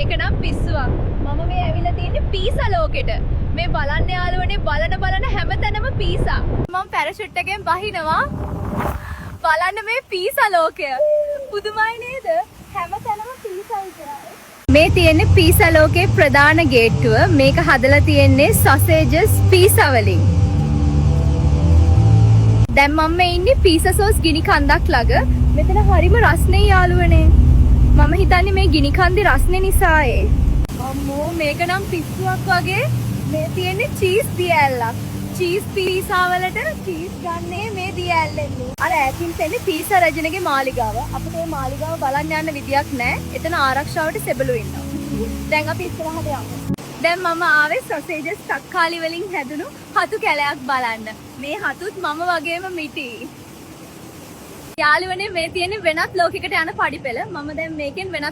මේක නම් පිස්සුවක්. මම මේ ඇවිල්ලා තියෙන්නේ පීසා ලෝකෙට. මේ බලන්න යාළුවනේ බලන හැමතැනම පීසා. මම පැරෂුට් එකෙන් බහිනවා. බලන්න මේ පීසා ලෝකය. පුදුමයි නේද? හැමතැනම පීසා විතරයි. මේ තියෙන්නේ පීසා ලෝකේ ප්‍රධාන ගේට්ටුව. මේක හදලා තියෙන්නේ සොසේජස් පීසා වලින්. දැන් මම මේ ඉන්නේ පීසා සෝස් ගිනි කන්දක් ළඟ. මෙතන හරිම රස්නේ යාළුවනේ. මම හිතන්නේ මේ ගිනි කන්දේ රස්නේ නිසායේ. අම්මෝ මේක නම් පිස්සුවක් වගේ. මේ තියෙන්නේ චීස් දියැලක්. චීස් පීසා වලට චීස් ගන්නේ මේ දියැල්ලෙන්. අර ඈතින් තියෙන්නේ පීසා රජනගේ මාලිගාව. අපිට මේ මාලිගාව බලන්න යන්න විදියක් නැහැ. එතන ආරක්ෂාවට සෙබළු ඉන්නවා. දැන් අපි ඉස්සරහට යමු. දැන් මම ආවේ සොසේජස් තක්කාලි වලින් හැදුණු හතු කැලයක් බලන්න. මේ හතුත් මම වගේම මිටි. යාළුවනේ මේ තියෙන්නේ වෙනත් ලෝකයකට යන පඩිපෙළ. මම දැන් මේකෙන් වෙනත්